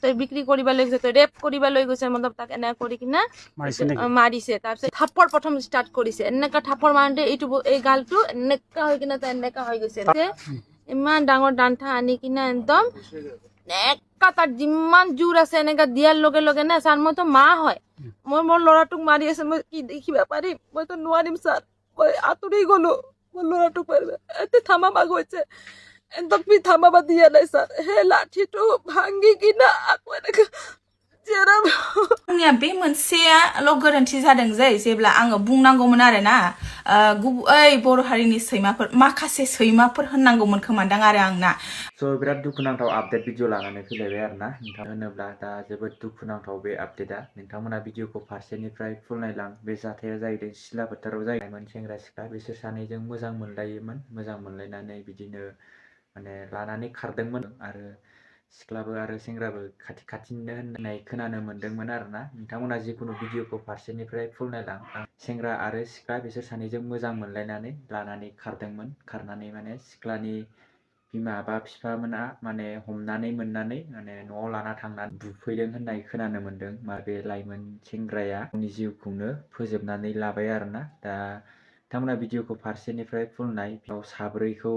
তই বিক্ৰী কৰিব লৈ গৈছে, তই ৰেপ কৰিব লৈ গৈছে, মতলব তাক এনেকে কৰি কিনে মাৰিছে। তাৰপিছত থাপ্পৰ প্ৰথম ষ্টাৰ্ট কৰিছে, এনেকা থাপ্পৰ মাৰোতে এই গালটো এনেকা হৈ কিনে এনেকা হৈ গৈছে। ইমান ডাঙৰ ডান্ঠা আনি কিনে একদম এনেকা তাৰ যিমান জোৰ আছে এনেকা দিয়াৰ লগে লগে না ছাৰ, মইতো মা হয়, মই মোৰ ল'ৰাটোক মাৰি আছে, মই কি দেখিব পাৰিম? মইতো নোৱাৰিম ছাৰ, মই আঁতৰি গলো, মোৰ ল'ৰাটোক মাৰিব এতে থামাবা গৈছে, একদম থামাবা দিয়া নাই ছাৰ। সেই লাঠিটো ভাঙি কিনা আকৌ এনেকা आंनिया बे मोनसेयाल' गोरोन्थि जादों जेब्ला आङो बुंनांगौमोन आरोना ओइ बर' हारिनि सैमाफोर, माखासे सैमाफोर होननांगौमोन खोमादां आरो आंना। स' बिराद दुखुनांथाव आपडेट भिडिअ लानानै फैलायबाय आरोना नोंथां, होनोब्ला दा जोबोद दुखुनांथाव बे आपडेटआ। नोंथांमोना भिडिअखौ फारसेनिफ्राय फुल नायलां। बे जाथाया जाहैदों सिला फोथाराव जाहैनायमोन। सेंग्रा सिख्ला बिसोर सानैजों मोजां मोनलायोमोन, मोजां मोनलायनानै बिदिनो माने लानानै खारदोंमोन आरो सिख्लाबो आरो सेंग्राबो खाथि खाथिनो होननाय खोनानो मोन्दोंमोन आरोना। नोंथांमोना जिखुनु भिडिअखौ फारसेनिफ्राय फुल नायलां। सेंग्रा आरो सिख्ला बिसोर सानैजों मोजां मोनलायनानै लानानै खारदोंमोन। खारनानै माने सिख्लानि बिमा बा बिफामोना माने हमनानै मोननानै माने न'आव लाना थांनानै बुफैदों होननाय खोनानो मोन्दों। बे लाइमोन सेंग्राया गावनि जिउखौनो फोजोबनानै लाबाय आरोना। दा नोंथांमोना भिडिअखौ फारसेनिफ्राय फुल नाय। बेयाव साब्रैखौ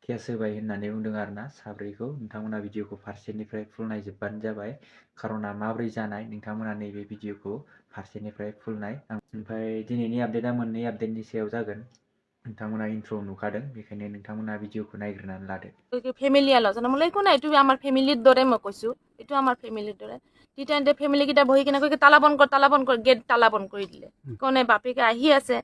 केस होबाय होननानै बुंदों आरोना, साब्रैखौ। नोंथांमोना भिडिअखौ फारसेनिफ्राय फुल नायजोबबानो जाबाय। खार'ना माब्रै जानाय नोंथांमोना नैबे भिडिअखौ फारसेनिफ्राय फुल नाय। ओमफ्राय दिनैनि आपडेटआ मोननै आपडेटनि सायाव जागोन। नोंथांमोना इन्ट्र' नुखादों, बेखायनो नोंथांमोना भिडिअखौ नायग्रोनानै লাদে। ফেমিলি আলোচনা মই একো নাই, এইটো আমাৰ ফেমিলিৰ দৰে মই কৈছো, এইটো আমাৰ ফেমিলিৰ দৰে। তেতিয়া ফেমিলি কেইটা বহি কিনে কৈ তালা বন্ধ কৰ, গেট তালা বন্ধ কৰি দিলে। কোনে বাপেকে আহি আছে,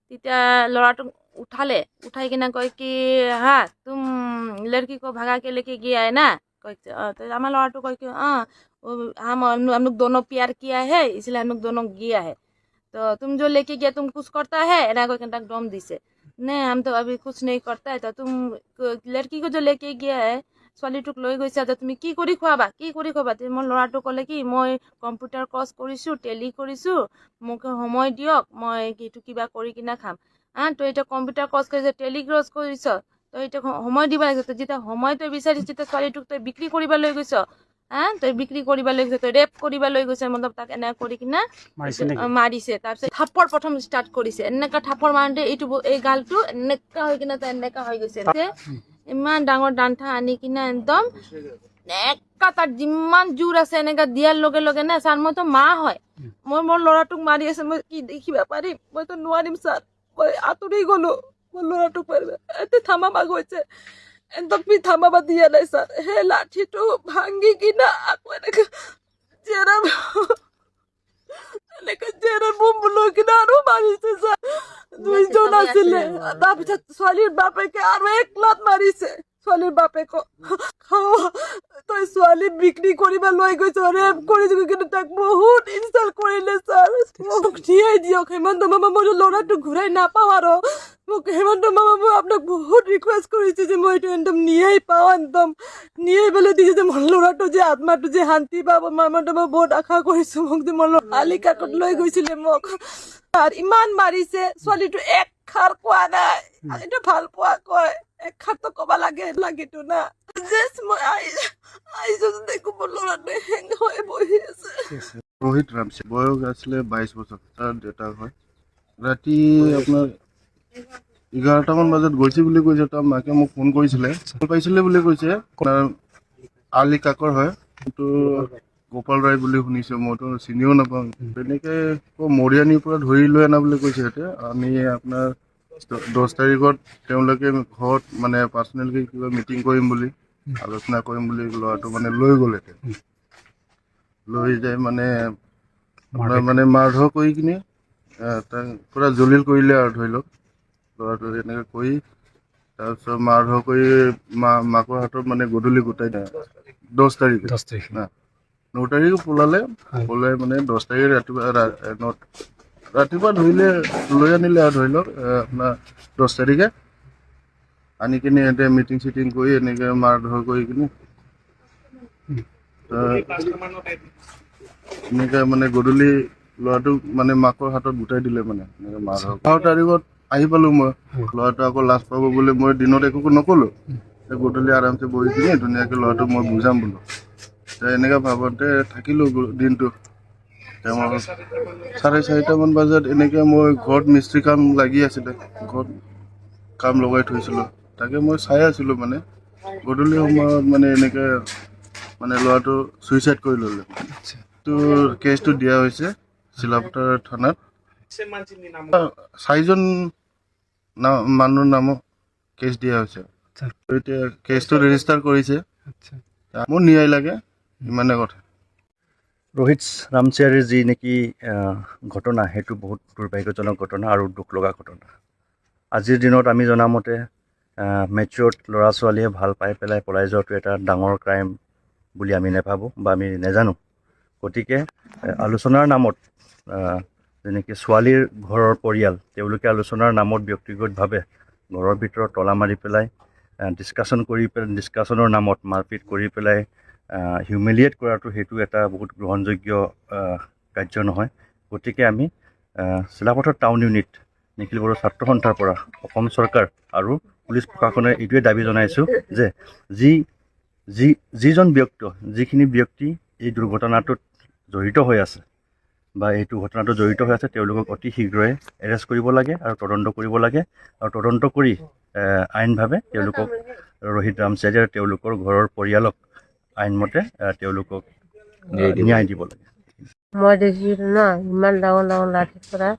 তেতিয়া ল'ৰাটোক উঠালে, উঠাই কিনে কয় কি হা তুম लड़की को भगा के लेके गया है ना, तो আমার ল'ৰাটো কয় কি हम लोग दोनों प्यार किया है इसलिए हम लोग दोनों गया है, तो तुम जो लेके गया तुम कुछ करता है ना, कोई कंटक डोम दिसे नहीं हम तो अभी कुछ नहीं करता है, तो तुम लड़की को जो लेके गया है ছোৱালীটোক লৈ গৈছা, তো তুমি কি কৰি খুৱাবা, কি কৰি খুৱাবা? মোৰ ল'ৰাটো ক'লে কি মই কম্পিউটাৰ কৰ্চ কৰিছোঁ, টেলি কৰিছোঁ, মোক সময় দিয়ক, মই এইটো কিবা কৰি কিনে খাম। তো এতিয়া কম্পিউটাৰ কৰ্চ কৰিছ, টেলি কৰ্চ কৰিছ, তো এতিয়া সময় দিব লাগিছে। তো যেতিয়া সময় তই বিচাৰিছ, তেতিয়া ছোৱালীটোক তই বিক্ৰী কৰিব লৈ গৈছ, তই বিক্ৰী কৰিব লৈ গৈছ, তই ৰেপ কৰিব লৈ গৈছ, মতলব তাক এনেকে কৰি কিনে মাৰিছে। তাৰপিছত থাপ্পৰ প্ৰথম ষ্টাৰ্ট কৰিছে, এনেকা থাপ্পৰ মাৰোতে এই গালটো এনেকা হৈ কিনে এনেকা হৈ গৈছে। ইমান ডাঙৰ ডান্ঠা আনি কিনে একদম এনেকা তাৰ যিমান জোৰ আছে এনেকা দিয়াৰ লগে লগে না ছাৰ, মইতো মা হয়, মই মোৰ ল'ৰাটোক মাৰি আছে, মই কি দেখিব পাৰিম? মইতো নোৱাৰিম ছাৰ, মই আঁতৰি গলো, মোৰ ল'ৰাটোক মাৰিব এতে থামাবা গৈছে, একদম থামাবা দিয়া নাই ছাৰ। সেই লাঠিটো ভাঙি কিনা আকৌ এনেকা জেৰাৰ বোম লৈ কিনে আৰু মাৰিছে ছাৰ। দুইজন আছিলে, তাৰপিছত ছোৱালীৰ বাপেকে আৰু এক লাট মাৰিছে ছোৱালীৰ বাপেকক। তই ছোৱালী বিক্ৰী কৰিব লৈ গৈছ, ৰেপ কৰিছ, কিন্তু তাক বহুত ইনচাল্ট কৰিলে ছাৰ। মোক দিয়াই দিয়ক হেমন্ত মামা, মই ল'ৰাটো ঘূৰাই নাপাওঁ আৰু মোক হেমন্ত মামা, মই আপোনাক বহুত ৰিকুৱেষ্ট কৰিছোঁ যে মই এইটো একদম নিয়াই পাওঁ, একদম নিয়াই পেলাই দিছোঁ যে মোৰ ল'ৰাটো যে আত্মাটো যে শান্তি পাব। হেমন্ত মই বহুত আশা কৰিছোঁ, মোক যে মোৰ আলি কাকত লৈ গৈছিলে মোক, আৰু ইমান মাৰিছে। ছোৱালীটো এক খাৰ কোৱা নাই, এইটো ভাল পোৱা কয়, এক খাৰটো ক'ব লাগেতো না। মই আহিছোঁ দেখো মোৰ ল'ৰাটোৱে হেং হৈ বহি আছে। रोहित रामसे বয়স আছিলে 22 বছর, তার দেউতাক হয়। ৰাতি আপোনাৰ 11টামান বজাত গৈছে বুলি কৈছে, তাৰ মাকে মোক ফোন কৰিছিলে, পাইছিলে বুলি কৈছে। আলি কাকৰ হয়, কিন্তু গোপাল ৰায় বুলি শুনিছোঁ, মইতো চিনিও নাপাওঁ। তেনেকে মৰিয়ানীৰ পৰা ধৰি লৈ আনা বুলি কৈছে। সিহঁতে আমি আপোনাৰ 10 তাৰিখত তেওঁলোকে ঘৰত মানে পাৰ্চনেলকে কিবা মিটিং কৰিম বুলি, আলোচনা কৰিম বুলি ল'ৰাটো মানে লৈ গ'ল। লৈ যায় মানে মাৰধৰ কৰি কিনে তাক পুৰা জলিল কৰিলে আৰু ধৰি লওক। ল'ৰাটো এনেকৈ কৰি তাৰপিছত মাৰধৰ কৰি মাকৰ হাতত মানে গধূলি গোটাই দিয়ে। 10 তাৰিখে 9 তাৰিখে পলালে মানে 10 তাৰিখে ৰাতিপুৱা ধৰিলে লৈ আনিলে আৰু ধৰি লওক আপোনাৰ 10 তাৰিখে আনি কিনে সিহঁতে মিটিং চিটিং কৰি এনেকৈ মাৰধৰ কৰি কিনে এনেকৈ মানে গধূলি ল'ৰাটোক মানে মাকৰ হাতত গোটাই দিলে মানে এনেকৈ মাৰধৰ। 12 তাৰিখত আহি পালোঁ মই, ল'ৰাটো আকৌ লাজ পাব বুলি মই দিনত একো নক'লোঁ। গধূলি আৰামছে বহি কিনে ধুনীয়াকৈ ল'ৰাটোক মই বুজাম বোলো, এনেকৈ ভাবতে থাকিলোঁ দিনটো। মই 4:30মান বজাত এনেকৈ মই ঘৰত মিস্ত্ৰী কাম লাগি আছিলে, ঘৰত কাম লগাই থৈছিলোঁ, তাকে মই চাই আছিলোঁ মানে গধূলি সময়ত মানে এনেকৈ মানে ল'ৰাটো ছুইচাইড কৰি ল'লে। তো কেছটো দিয়া হৈছে চিলাপথাৰ থানাত। 4জন মানুহৰ নামত কেছ দিয়া হৈছে। এতিয়া কেছটো ৰেজিষ্টাৰ কৰিছে, মোৰ ন্যায় লাগে, ইমানে কথা। ৰোহিত ৰামচিয়াৰীৰ যি নেকি ঘটনা, সেইটো বহুত দুৰ্ভাগ্যজনক ঘটনা আৰু দুখ লগা ঘটনা। আজিৰ দিনত আমি জনামতে মেচিয়ৰ্ড ল'ৰা ছোৱালীয়ে ভাল পাই পেলাই পলাই যোৱাটো এটা ডাঙৰ ক্ৰাইম বুলি আমি নাভাবোঁ বা আমি নাজানো। গতিকে আলোচনাৰ নামত যেনেকৈ ছোৱালীৰ ঘৰৰ পৰিয়াল, তেওঁলোকে আলোচনাৰ নামত ব্যক্তিগতভাৱে ঘৰৰ ভিতৰত তলা মাৰি পেলাই ডিছকাশ্যনৰ নামত মাৰপিট কৰি পেলাই হিউমিলিয়েট কৰাটো, সেইটো এটা বহুত গ্ৰহণযোগ্য কাৰ্য নহয়। গতিকে আমি চিলাপথাৰ টাউন ইউনিট নিখিল বড়ো ছাত্ৰ সন্থাৰ পৰা অসম চৰকাৰ আৰু পুলিচ প্ৰশাসনে এইটোৱে দাবী জনাইছোঁ যে যিখিনি ব্যক্তি এই দুৰ্ঘটনাটোত জড়িত হৈ আছে বা এইটো ঘটনাটো জড়িত হৈ আছে, তেওঁলোকক অতি শীঘ্ৰে এৰেষ্ট কৰিব লাগে আৰু তদন্ত কৰিব লাগে, আৰু তদন্ত কৰি আইনভাৱে তেওঁলোকক ৰোহিত ৰামচিয়াৰী আৰু তেওঁলোকৰ ঘৰৰ পৰিয়ালক আইনমতে তেওঁলোকক ন্যায় দিব লাগে। মই দেখিছিলোঁ না, ইমান ডাঙৰ ডাঙৰ লাঠিৰ পৰা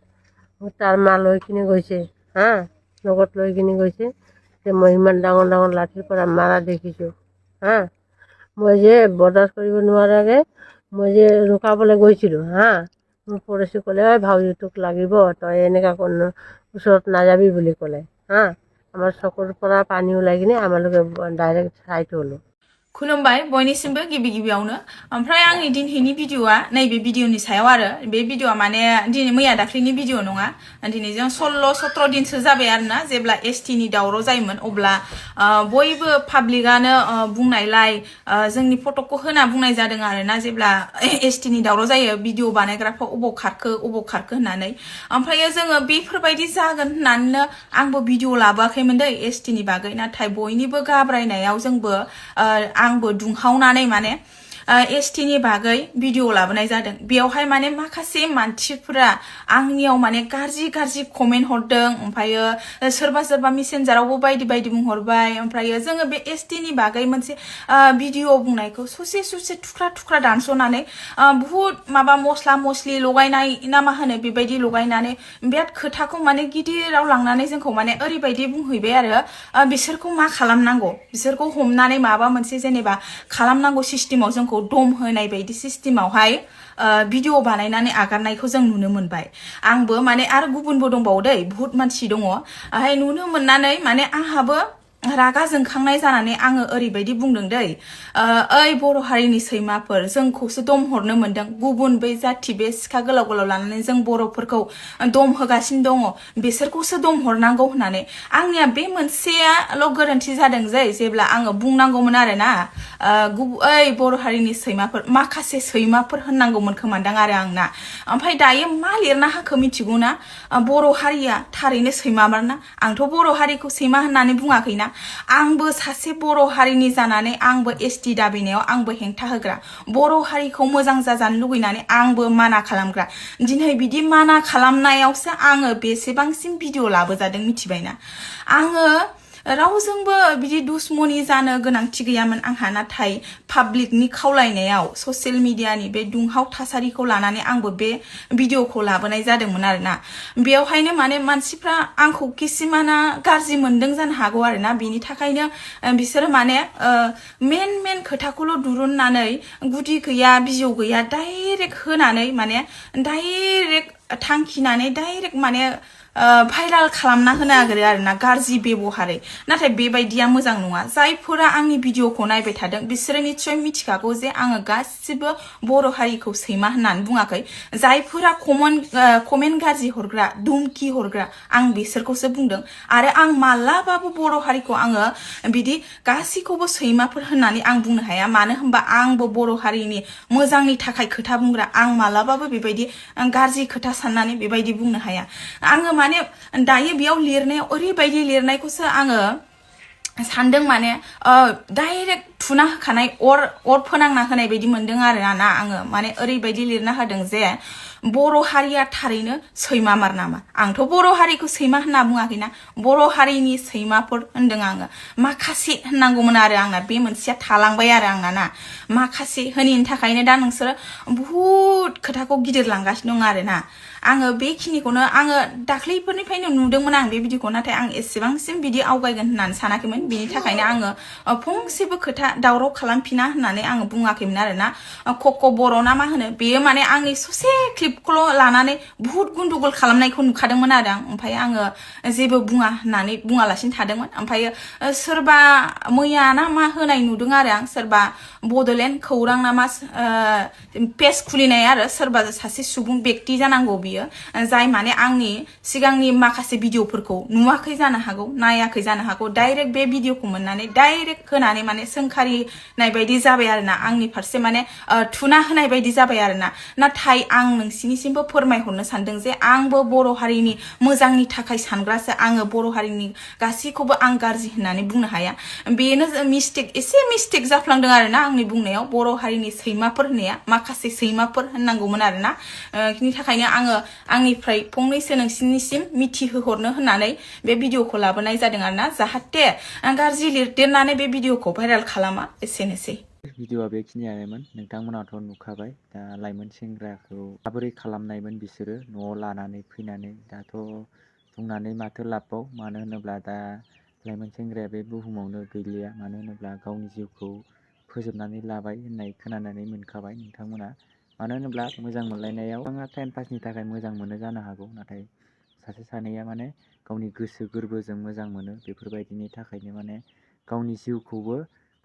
তাৰ মা লৈ কিনে গৈছে, লগত লৈ কিনে গৈছে যে মই ইমান ডাঙৰ ডাঙৰ লাঠিৰ পৰা মাৰা দেখিছোঁ। মই যে বৰদাস্ত কৰিব নোৱাৰাকৈ মই যে ৰখাবলৈ গৈছিলোঁ। মোৰ পৰহি ক'লে, ঐ ভাউজি তোক লাগিব, তই এনেকুৱা ওচৰত নাযাবি বুলি ক'লে। আমাৰ চকুৰ পৰা পানী ওলাই কিনে আমালোকে ডাইৰেক্ট চাই থ'লোঁ। खुलुमबाय बयनिसिमबो गिबि गिबियावनो। ओमफ्राय आंनि दिनैनि भिडिअ'आ नैबे भिडिअ'नि सायाव आरो बे भिडिअ'आ माने दिनै मैया दाख्लैनि भिडिअ' नङा, दिनै जों 16-17 दिनसो जाबाय आरोना जेब्ला एसटि नि दावराव जायोमोन, अब्ला बयबो पाब्लिकआनो बुंनायलाय जोंनि फटकखौ होना बुंनाय जादों आरोना, जेब्ला एसटि नि दावराव जायो भिडिअ' बानायग्राफ्रा अबाव खारखो होननानै। ओमफ्राय जोङो बेफोरबायदि जागोन होननानैनो आंबो भिडिअ' लाबोआखैमोन दै एसटि नि बागै, नाथाय बयनिबो गाब्रायनायाव जोंबो आंबो दुंहावनानै माने एसटि नि बागै भिडिअ' लाबोनाय जादों। बेयावहाय माने माखासे मानसिफोरा आंनियाव माने गाज्रि कमेन्ट हरदों, ओमफ्रायो सोरबा मेसेन्जारावबो बायदि बुंहरबाय। ओमफ्रायो जोङो बे एसटि नि बागै मोनसे भिडिअ' बुंनायखौ ससे थुख्रा दानस'नानै बुहुत माबा मस्ला-मस्लि लगायनाय ना मा होनो, बेबायदि लगायनानै बिराद खोथाखौ माने गिदिराव लांनानै जोंखौ माने ओरैबायदि बुंहैबाय आरो बिसोरखौ मा खालामनांगौ, बिसोरखौ हमनानै माबा मोनसे जेनेबा खालामनांगौ सिस्टेमाव जोंखौ दम होनाय बायदि सिस्टेमावहाय भिडिअ' बानायनानै आगारनायखौ जों नुनो मोनबाय। आंबो माने आरो गुबुनबो दंबावो दै, बुहुत मानसि दङ। नुनो मोननानै माने आंहाबो रागा जोंखांनाय जानानै आङो ओरैबायदि बुंदों दै, ओइ बर' हारिनि सैमाफोर, जोंखौसो दम हरनो मोनदों, गुबुन बै जाथि बे सिखा गोलाव लानानै जों बर'फोरखौ दम होगासिनो दङ, बिसोरखौसो दम हरनांगौ होननानै। आंनिया बे मोनसेयाल' गोरोन्थि जादों जे जेब्ला आङो बुंनांगौमोन आरोना, ओइ बर' हारिनि सैमाफोर, माखासे सैमाफोर होननांगौमोन खोमादां आरो आंना। ओमफ्राय दायो मा लिरना होखो मिथिगौ ना, बर' हारिया थारैनो सैमामारना। आंथ' बर' हारिखौ सैमा होननानै बुङाखैना, आंबो सासे बर' हारिनि जानानै आंबो एसटि दाबिनायाव आंबो हेंथा होग्रा, बर' हारिखौ मोजां जाजानो लुगैनानै आंबो माना खालामग्रा। दिनै बिदि माना खालामनायावसो आङो बेसेबांसिम भिडिअ' लाबोजादों मिथिबायना। आङो रावजोंबो बिदि दुश्मनी जानो गोनांथि गैयामोन आंहा, नाथाय पाब्लिकनि खावलायनायाव ससियेल मिडियानि बे दुंहाव थासारिखौ लानानै आंबो बे भिडिअ'खौ लाबोनाय जादोंमोन आरोना। बेयावहायनो माने मानसिफ्रा आंखौ किसिमाना गाज्रि मोनदों जानो हागौ आरोना, बेनि थाखायनो बिसोरो माने मेन खोथाखौल' दुरुननानै गुदि गैया बिजौ गैया डाइरेक्ट होनानै माने डाइरेक्ट थांखिनानै डाइरेक्ट माने भाइराल खालामना होनो नागिरो आरोना, गाज्रि बेबहारै। नाथाय बेबायदिया मोजां नङा। जायफोरा आंनि भिडिअ'खौ नायबाय थादों बिसोरो निस्सय मिथिखागौ जे आङो गासिबो बर' हारिखौ सैमा होननानै बुङाखै। जायफोरा कमेन्ट गाज्रि हरग्रा, धुमखि हरग्रा, आं बिसोरखौसो बुंदों। आरो आं मालाबाबो बर' हारिखौ आङो बिदि गासैखौबो सैमाफोर होननानै आं बुंनो हाया, मानो होनबा आंबो बर' हारिनि मोजांनि थाखाय खोथा बुंग्रा। आं मालाबाबो बेबायदि गाज्रि खोथा साननानै बेबायदि बुंनो हाया। आङो माने दायो बेयाव लिरनायाव ओरैबायदि लिरनायखौसो आङो सानदों माने डाइरेक्ट थुना होखानाय अर फोनांना होनाय बायदि मोनदों आरो ना आङो माने ओरैबायदि लिरना होदों जे बर' हारिया थारैनो सैमामार नामा आंथ' बर' हारिखौ सैमा होनना बुङाखैना बर' हारिनि सैमाफोर होनदों आङो माखासे होननांगौमोन आरो आंना बे मोनसेया थालांबाय आरो आंना ना माखासे होनैनि थाखायनो दा नोंसोरो बुहुद खोथाखौ गिदिर लांगासिनो दं आरो ना आङो बेखिनिखौनो आङो दाख्लैफोरनिफ्रायनो नुदोंमोन आं बे भिडिअखौ नाथाय आं एसेबांसिम बिदि आवगायगोन होननानै सानाखैमोन बिनि थाखायनो आङो फंसेबो खोथा दावराव खालामफिना होननानै आङो बुङाखैमोन आरो ना कक' बर' ना मा होनो बेयो माने आंनि ससे क्लिपखौल' लानानै बुहुद गुन्दुगल खालामनायखौ नुखादोंमोन आरो आं ओमफ्राय आङो जेबो बुङा होननानै बुङालासिनो थादोंमोन ओमफ्राय सोरबा मैया ना मा होनाय नुदों आरो आं सोरबा बड'लेण्ड खौरां ना मा पेज खुलिनाय आरो सोरबा सासे सुबुं व्यक्ति जानांगौ बियो जाय माने आंनि सिगांनि माखासे भिडिअफोरखौ नुवाखै जानो हागौ नायाखै जानो हागौ डाइरेक्ट बे भिडिअखौ मोननानै डाइरेक्ट होनानै माने सोंखारिनाय बायदि जाबाय आरो ना आंनि फारसे माने थुना होनाय बायदि जाबाय आरो ना नाथाय आं नोंसिनिसिमबो फोरमायहरनो सानदों जे आंबो बर' हारिनि मोजांनि थाखाय सानग्रासो आङो बर' हारिनि गासैखौबो आं गाज्रि होननानै बुंनो हाया बेनो एसे मिस्टेक जाफ्लांदों आरो ना आंनि बुंनायाव बर' हारिनि सैमाफोर होननाया माखासे सैमाफोर होननांगौमोन आरो ना बिनि थाखायनो आङो आंनिफ्राय फंनैसो नोंसिनिसिम मिथिहोहरनो होननानै बे भिडिअखौ लाबोनाय जादों आरो ना जाहाथे गाज्रि लिरदेरनानै बे भिडिअखौ भाइरेल खालामा एसेनोसै भिडिअआ बेखिनियानोमोन नोंथांमोनाथ' नुखाबाय दा लाइमोन सेंग्राखौ माबोरै खालामनायमोन बिसोरो न'आव लानानै फैनानै दाथ' बुंनानै माथो लाबबाव मानो होनोब्ला दा लाइमोन सेंग्राया बे बुहुमावनो गैलिया मानो होनोब्ला गावनि जिउखौ फोजोबनानै लाबाय होननाय खोनानानै मोनखाबाय नोंथांमोना मानो होनोब्ला मोजां मोनलायनायाव आंहा टाइम पासनि थाखाय मोजां मोनो जानो हागौ नाथाय सासे सानैया माने गावनि गोसो गोरबोजों मोजां मोनो बेफोरबायदिनि थाखायनो माने गावनि जिउखौबो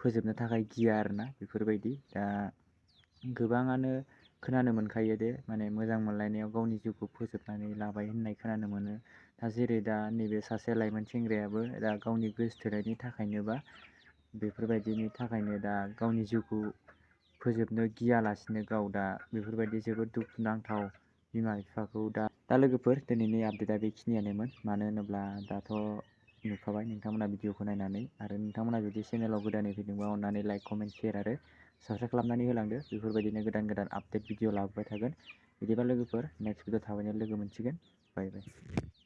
फोजोबनो थाखाय गिया आरोना बेफोरबायदि दा गोबाङानो खोनानो मोनखायो दे माने मोजां मोनलायनायाव गावनि जिउखौ फोजोबनानै लाबाय होननाय खोनानो मोनो दा जेरै दा नैबे सासे लाइमोन सेंग्रायाबो दा गावनि गोसोथोनायनि थाखायनोबा बेफोरबायदिनि थाखायनो दा गावनि जिउखौ फोजोबनो गियालासिनो गाव दा बेफोरबायदि जोबोद दुखुनांथाव बिमा बिफाखौ दा लोगोफोर दिनैनि आपडेटआ बेखिनियानोमोन मानो होनोब्ला दाथ' नुखाबाय नोंथांमोना भिडिअखौ नायनानै आरो नोंथांमोना जुदि चेनेलाव गोदानै फैदोंबा अननानै लाइक कमेन्ट शेयार आरो साबस्क्राइब खालामनानै होलांदो बेफोरबायदिनो गोदान गोदान आपडेट भिडिअ लाबोबाय थागोन बिदिबा लोगोफोर नेक्स्ट भिडिअ थाबैनो लोगो मोनसिगोन बाय बाय